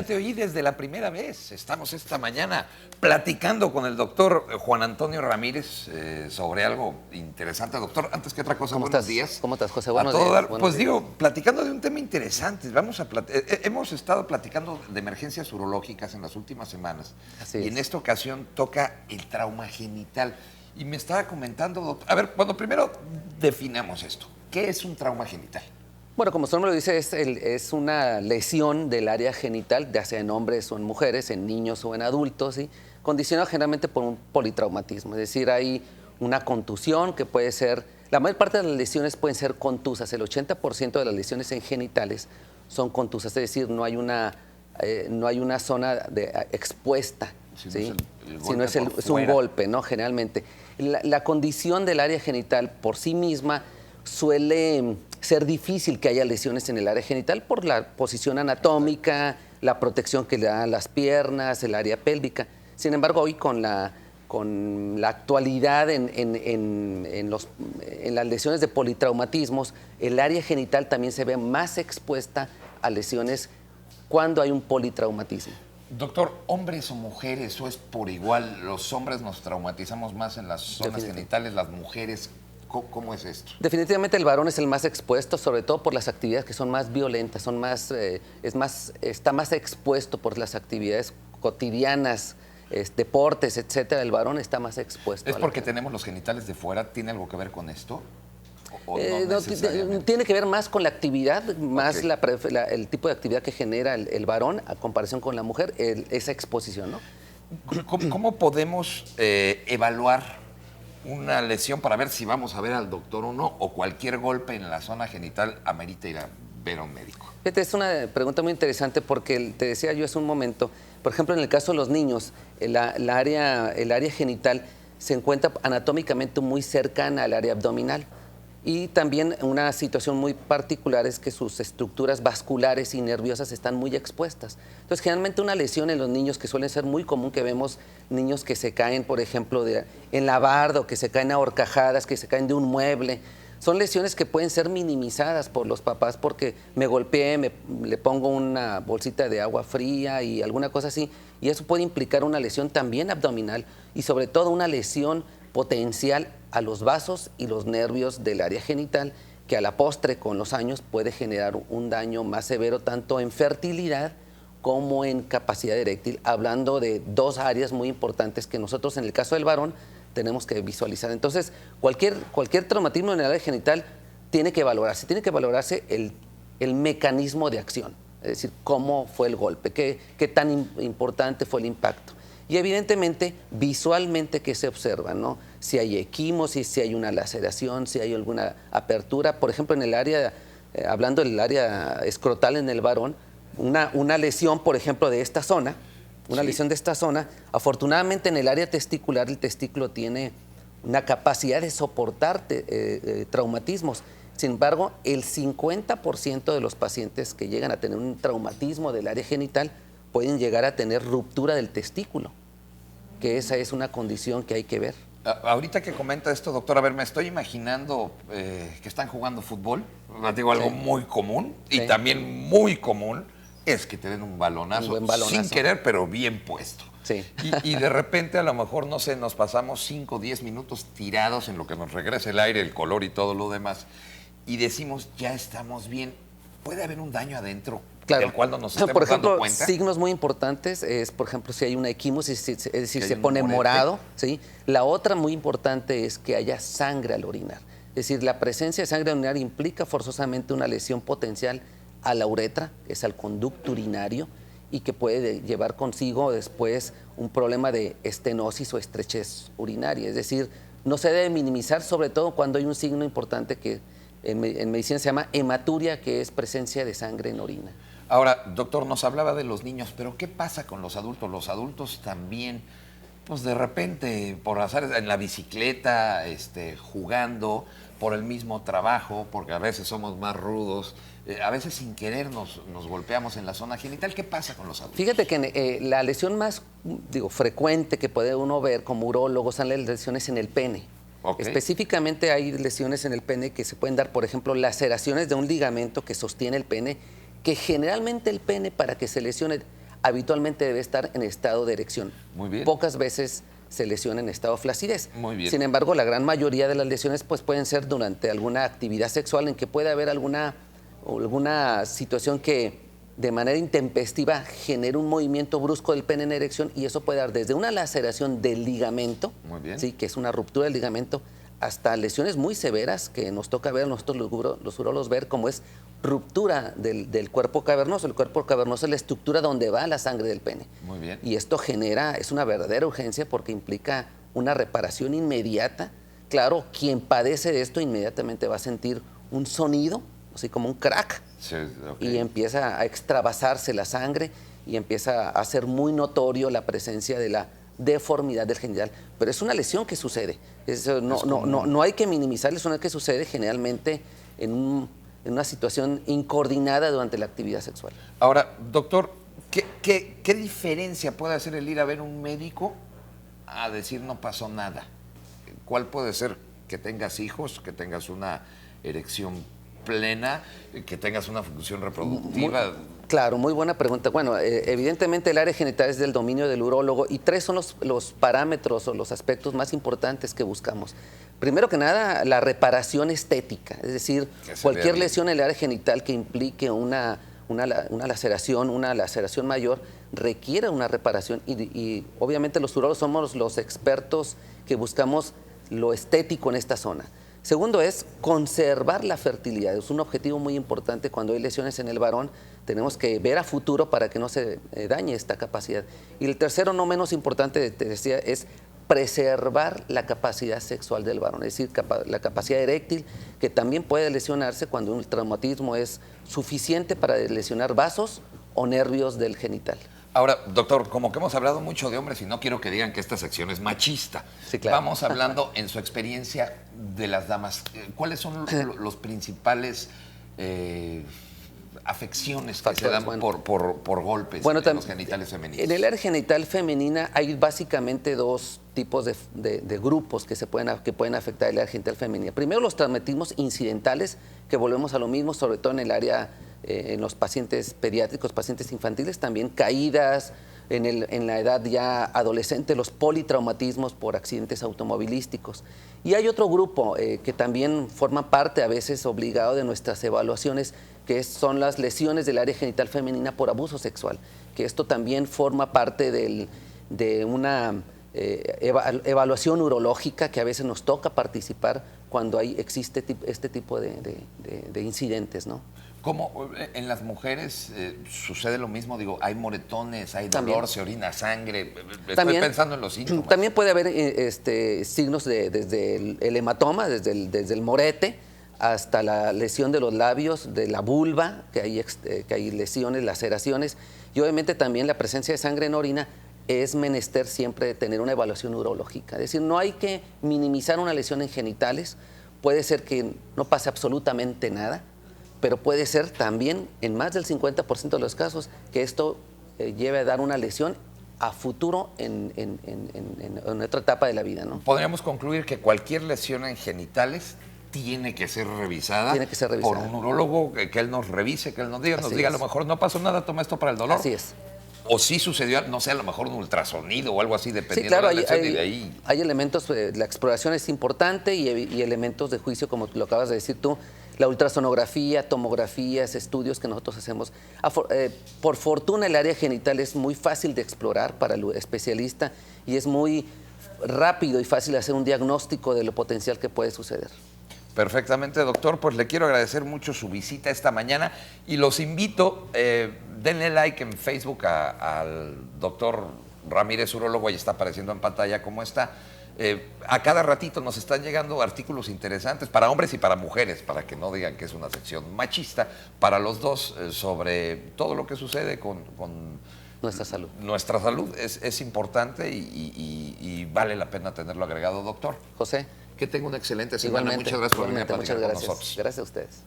te oí desde la primera vez. Estamos esta mañana platicando con el doctor Juan Antonio Ramírez sobre algo interesante. Doctor, antes que otra cosa, buenos días. ¿Cómo estás, José? Buenos a todo días. dar, Buenos pues días. digo, platicando de un tema interesante. Hemos estado platicando de emergencias urológicas en las últimas semanas. Así y es. en esta ocasión toca el trauma genital. Y me estaba comentando, doctor, a ver, bueno, primero definamos esto. ¿Qué es un trauma genital? Bueno, como su nombre lo dice, es una lesión del área genital, ya sea en hombres o en mujeres, en niños o en adultos, ¿sí? Condicionado generalmente por un politraumatismo. Es decir, hay una contusión que puede ser... La mayor parte de las lesiones pueden ser contusas. El 80% de las lesiones en genitales son contusas. Es decir, no hay una zona expuesta. ¿Sí? Sino es un golpe, ¿no? Generalmente. La condición del área genital por sí misma suele ser difícil que haya lesiones en el área genital por la posición anatómica, la protección que le dan las piernas, el área pélvica. Sin embargo, hoy con la actualidad en las lesiones de politraumatismos, el área genital también se ve más expuesta a lesiones cuando hay un politraumatismo. Doctor, ¿hombres o mujeres o es por igual? ¿Los hombres nos traumatizamos más en las zonas genitales, las mujeres? ¿Cómo es esto? Definitivamente el varón es el más expuesto, sobre todo por las actividades que son más violentas, está más expuesto por las actividades cotidianas, deportes, etcétera. El varón está más expuesto. ¿Es porque tenemos los genitales de fuera? ¿Tiene algo que ver con esto? ¿O no tiene que ver más con la actividad, más el tipo de actividad que genera el varón a comparación con la mujer, esa exposición, ¿no? ¿Cómo podemos evaluar una lesión para ver si vamos a ver al doctor o no, o cualquier golpe en la zona genital amerita ir a ver a un médico? Fíjate, es una pregunta muy interesante porque te decía yo hace un momento, por ejemplo, en el caso de los niños, el área genital se encuentra anatómicamente muy cercana al área abdominal. Y también una situación muy particular es que sus estructuras vasculares y nerviosas están muy expuestas. Entonces, generalmente una lesión en los niños, que suele ser muy común que vemos niños que se caen, por ejemplo, en la barda, o que se caen a horcajadas, que se caen de un mueble, son lesiones que pueden ser minimizadas por los papás porque me golpeé, le pongo una bolsita de agua fría y alguna cosa así, y eso puede implicar una lesión también abdominal y sobre todo una lesión potencial a los vasos y los nervios del área genital, que a la postre con los años puede generar un daño más severo tanto en fertilidad como en capacidad eréctil, hablando de dos áreas muy importantes que nosotros en el caso del varón tenemos que visualizar. Entonces, cualquier traumatismo en el área genital tiene que valorarse el mecanismo de acción, es decir, cómo fue el golpe, qué tan importante fue el impacto. Y evidentemente, visualmente, ¿qué se observa, no? Si hay equimosis, si hay una laceración, si hay alguna apertura. Por ejemplo, en el área, hablando del área escrotal en el varón, una lesión, por ejemplo, de esta zona, lesión de esta zona, afortunadamente en el área testicular, el testículo tiene una capacidad de soportar traumatismos. Sin embargo, el 50% de los pacientes que llegan a tener un traumatismo del área genital pueden llegar a tener ruptura del testículo, que esa es una condición que hay que ver. Ahorita que comenta esto, doctor, a ver, me estoy imaginando que están jugando fútbol. Digo, algo muy común y también muy común es que te den un balonazo, buen balonazo, sin querer, pero bien puesto. Sí. Y de repente, a lo mejor, no sé, nos pasamos 5 o 10 minutos tirados en lo que nos regresa el aire, el color y todo lo demás, y decimos, ya estamos bien. ¿Puede haber un daño adentro? Claro. Del cual no nos estemos por ejemplo, dando cuenta. Signos muy importantes es, por ejemplo, si hay una equimosis, es decir, Si se hay pone un morado, ¿sí? La otra muy importante es que haya sangre al orinar. Es decir, la presencia de sangre al orinar implica forzosamente una lesión potencial a la uretra, que es al conducto urinario, y que puede llevar consigo después un problema de estenosis o estrechez urinaria. Es decir, no se debe minimizar, sobre todo cuando hay un signo importante que en medicina se llama hematuria, que es presencia de sangre en orina. Ahora, doctor, nos hablaba de los niños, pero ¿qué pasa con los adultos? Los adultos también, pues de repente, por azar, en la bicicleta, jugando, por el mismo trabajo, porque a veces somos más rudos, a veces sin querer nos golpeamos en la zona genital. ¿Qué pasa con los adultos? Fíjate que la lesión más frecuente que puede uno ver como urólogo son las lesiones en el pene. Okay. Específicamente hay lesiones en el pene que se pueden dar, por ejemplo, laceraciones de un ligamento que sostiene el pene, que generalmente el pene, para que se lesione, habitualmente debe estar en estado de erección. Muy bien. Pocas veces se lesiona en estado de flacidez. Muy bien. Sin embargo, la gran mayoría de las lesiones pues, pueden ser durante alguna actividad sexual en que puede haber alguna situación que de manera intempestiva genere un movimiento brusco del pene en erección, y eso puede dar desde una laceración del ligamento, Muy bien. ¿sí? Que es una ruptura del ligamento, hasta lesiones muy severas que nos toca ver, nosotros los urólogos ver, como es ruptura del cuerpo cavernoso. El cuerpo cavernoso es la estructura donde va la sangre del pene. Muy bien. Y esto es una verdadera urgencia porque implica una reparación inmediata. Claro, quien padece de esto inmediatamente va a sentir un sonido, así como un crack, Sí, ok. y empieza a extravasarse la sangre y empieza a ser muy notorio la presencia de la deformidad del genital. Pero es una lesión que sucede. No hay que minimizar, es una que sucede generalmente en una situación incoordinada durante la actividad sexual. Ahora, doctor, ¿qué diferencia puede hacer el ir a ver un médico a decir no pasó nada? ¿Cuál puede ser? Que tengas hijos, que tengas una erección plena, que tengas una función reproductiva. Claro, muy buena pregunta. Bueno, evidentemente el área genital es del dominio del urólogo, y tres son los parámetros o los aspectos más importantes que buscamos. Primero que nada, la reparación estética, es decir, cualquier lesión en el área genital que implique una laceración mayor requiere una reparación, y obviamente los urólogos somos los expertos que buscamos lo estético en esta zona. Segundo es conservar la fertilidad. Es un objetivo muy importante cuando hay lesiones en el varón. Tenemos que ver a futuro para que no se dañe esta capacidad. Y el tercero, no menos importante, te decía, es preservar la capacidad sexual del varón, es decir, la capacidad eréctil, que también puede lesionarse cuando un traumatismo es suficiente para lesionar vasos o nervios del genital. Ahora, doctor, como que hemos hablado mucho de hombres y no quiero que digan que esta sección es machista. Sí, claro. Vamos hablando en su experiencia de las damas. ¿Cuáles son los principales afecciones que se dan por golpes en los genitales femeninos? En el área genital femenina hay básicamente dos tipos de grupos que pueden afectar el área genital femenina. Primero, los traumatismos incidentales, que volvemos a lo mismo, sobre todo en el área en los pacientes pediátricos, pacientes infantiles, también caídas, en la edad ya adolescente, los politraumatismos por accidentes automovilísticos. Y hay otro grupo que también forma parte, a veces obligado, de nuestras evaluaciones, que son las lesiones del área genital femenina por abuso sexual, que esto también forma parte de una evaluación urológica que a veces nos toca participar cuando existe este tipo de incidentes, ¿no? ¿Cómo en las mujeres sucede lo mismo? Digo, hay moretones, hay dolor, También. se orina sangre. También, Estoy pensando en los síntomas. También puede haber signos desde el hematoma, desde el morete, hasta la lesión de los labios, de la vulva, que hay lesiones, laceraciones, y obviamente también la presencia de sangre en orina. Es menester siempre tener una evaluación urológica. Es decir, no hay que minimizar una lesión en genitales. Puede ser que no pase absolutamente nada, pero puede ser también, en más del 50% de los casos, que esto lleve a dar una lesión a futuro en otra etapa de la vida, ¿no? Podríamos concluir que cualquier lesión en genitales tiene que ser revisada, por un urólogo, que él nos revise, que él nos diga, a lo mejor no pasó nada, toma esto para el dolor. Así es. O sí sucedió, no sé, a lo mejor un ultrasonido o algo así, dependiendo sí, claro, de la lesión, y de ahí. Hay elementos, la exploración es importante, y elementos de juicio, como lo acabas de decir tú, la ultrasonografía, tomografías, estudios que nosotros hacemos. Por fortuna, el área genital es muy fácil de explorar para el especialista, y es muy rápido y fácil hacer un diagnóstico de lo potencial que puede suceder. Perfectamente, doctor. Pues le quiero agradecer mucho su visita esta mañana y los invito, denle like en Facebook al doctor Ramírez, urólogo, ahí está apareciendo en pantalla cómo está. A cada ratito nos están llegando artículos interesantes para hombres y para mujeres, para que no digan que es una sección machista, para los dos, sobre todo lo que sucede con nuestra salud. Nuestra salud es importante y vale la pena tenerlo agregado, doctor. José. Que tenga una excelente semana. Muchas gracias por venir a platicar con nosotros. Gracias a ustedes.